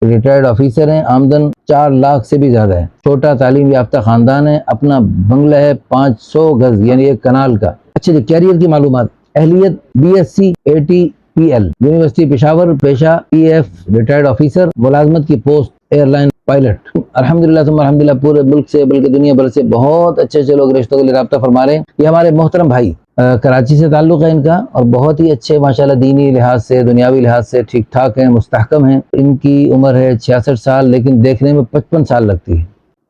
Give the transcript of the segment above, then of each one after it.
Retired officer ہیں، آمدن 4 لاکھ سے بھی زیادہ ہے، چھوٹا تعلیم یافتہ خاندان ہے، اپنا بنگلہ ہے 500 گز یعنی 1 کنال کا۔ اچھا جی، کیریئر کی معلومات، اہلیت BSc ATPL یونیورسٹی پشاور، پیشہ PF ریٹائرڈ آفیسر، ملازمت کی پوسٹ ایئر لائن پائلٹ۔ الحمدللہ ثم الحمدللہ، پورے ملک سے بلکہ دنیا بھر سے بہت اچھے لوگ رشتوں کے لیے رابطہ فرما رہے ہیں۔ یہ ہمارے محترم بھائی کراچی سے تعلق ہے ان کا، اور بہت ہی اچھے ماشاءاللہ دینی لحاظ سے دنیاوی لحاظ سے ٹھیک ٹھاک ہیں، مستحکم ہیں۔ ان کی عمر ہے 66 سال، لیکن دیکھنے میں 55 سال لگتی ہے۔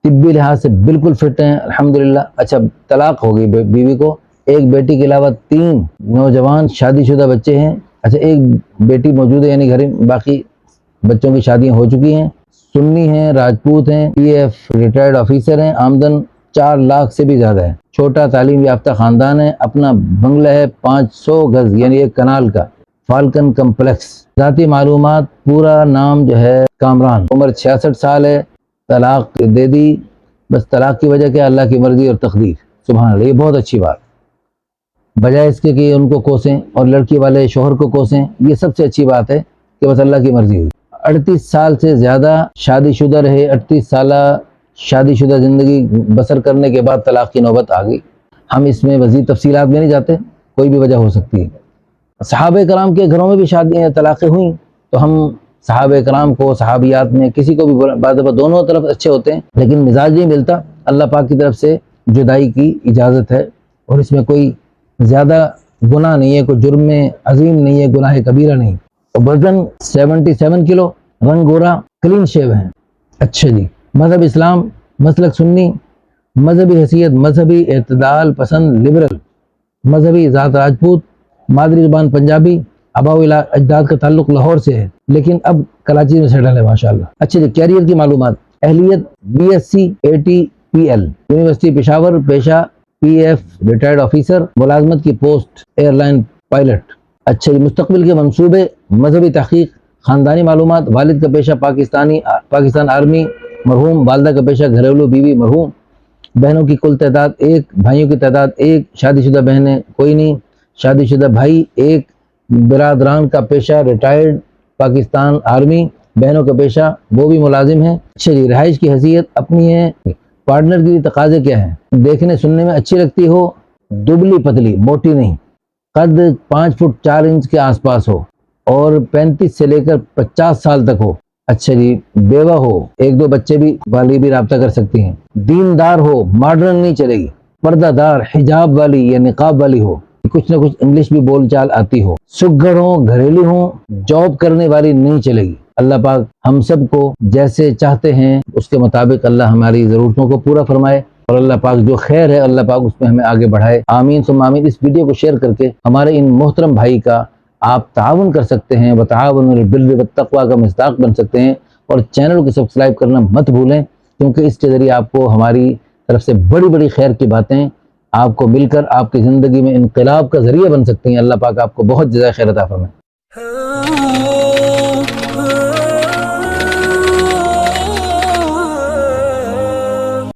طبی لحاظ سے بالکل فٹ ہیں الحمدللہ۔ اچھا، طلاق ہو گئی بیوی کو، ایک بیٹی کے علاوہ 3 نوجوان شادی شدہ بچے ہیں۔ اچھا، ایک بیٹی موجود ہے یعنی گھر میں، باقی بچوں کی شادیاں ہو چکی ہیں۔ سنی ہیں، راجپوت ہیں، PF ریٹائرڈ آفیسر ہیں، آمدن 4 لاکھ سے بھی زیادہ ہے، چھوٹا تعلیم یافتہ خاندان ہے، اپنا بنگلہ ہے 500 گز یعنی 1 کنال کا، فالکن کمپلیکس۔ ذاتی معلومات، پورا نام جو ہے کامران، عمر 66 سال ہے، طلاق دے دی، بس طلاق کی وجہ کیا؟ اللہ کی مرضی اور تقدیر، سبحان اللہ۔ یہ بہت اچھی بات، بجائے اس کے کہ ان کو کوسیں اور لڑکی والے شوہر کو کوسیں، یہ سب سے اچھی بات ہے کہ بس اللہ کی مرضی ہوئی۔ 38 سال سے زیادہ شادی شدہ رہے، 38 سالہ شادی شدہ زندگی بسر کرنے کے بعد طلاق کی نوبت آ گئی۔ ہم اس میں مزید تفصیلات میں نہیں جاتے، کوئی بھی وجہ ہو سکتی ہے۔ صحابہ کرام کے گھروں میں بھی شادیاں طلاقیں ہوئیں، تو ہم صحابہ کرام کو، صحابیات میں کسی کو بھی بعض دفعہ دونوں طرف اچھے ہوتے ہیں، لیکن مزاج نہیں ملتا، اللہ پاک کی طرف سے جدائی کی اجازت ہے، اور اس میں کوئی زیادہ گناہ نہیں ہے، کوئی جرم عظیم نہیں ہے، گناہ کبیرہ نہیں۔ وزن 77 کلو، رنگ گورا، کلین شیو ہیں۔ اچھا جی، مذہب اسلام، مسلک سنی، مذہبی حیثیت مذہبی اعتدال پسند لبرل، مذہبی ذات راجپوت، مادری زبان پنجابی، آباء و اجداد کا تعلق لاہور سے ہے، لیکن اب کراچی میں سیٹل ہے ماشاءاللہ۔ اچھا جی، کیریئر کی معلومات، اہلیت BSc ATPL یونیورسٹی پشاور، پیشہ PF ریٹائرڈ آفیسر، ملازمت کی پوسٹ ایئر لائن پائلٹ۔ اچھا جی، مستقبل کے منصوبے، مذہبی تحقیق، خاندانی معلومات، والد کا پیشہ پاکستان آرمی مرحوم، والدہ کا پیشہ گھریلو بیوی مرحوم، بہنوں کی کل تعداد 1، بھائیوں کی تعداد 1، شادی شدہ بہنیں کوئی نہیں، شادی شدہ بھائی 1، برادران کا پیشہ ریٹائرڈ پاکستان آرمی، بہنوں کا پیشہ وہ بھی ملازم ہیں۔ اچھا جی، رہائش کی حیثیت اپنی ہے۔ پارٹنر کی تقاضے کیا ہیں؟ دیکھنے سننے میں اچھی لگتی ہو، دبلی پتلی، موٹی نہیں، قد 5 فٹ 4 انچ کے آس پاس ہو، اور 35 سے لے کر 50 سال تک ہو۔ اچھا جی، بیوہ ہو، 1-2 بچے بھی والی بھی رابطہ کر سکتی ہیں، دیندار ہو، ماڈرن نہیں چلے گی، پردہ دار، حجاب والی یا نقاب والی ہو، کچھ نہ کچھ انگلش بھی بول چال آتی ہو، سگڑ ہو، گھریلو ہو، جاب کرنے والی نہیں چلے گی۔ اللہ پاک ہم سب کو جیسے چاہتے ہیں اس کے مطابق اللہ ہماری ضرورتوں کو پورا فرمائے، اور اللہ پاک جو خیر ہے اللہ پاک اس میں ہمیں آگے بڑھائے، آمین ثم آمین۔ اس ویڈیو کو شیئر کر کے ہمارے ان محترم بھائی کا آپ تعاون کر سکتے ہیں، وتعاونوا علی البر والتقوی کا مصداق بن سکتے ہیں، اور چینل کو سبسکرائب کرنا مت بھولیں، کیونکہ اس کے ذریعے آپ کو ہماری طرف سے بڑی بڑی خیر کی باتیں آپ کو مل کر آپ کی زندگی میں انقلاب کا ذریعہ بن سکتی ہیں۔ اللہ پاک آپ کو بہت جزائے خیر عطا فرمائے۔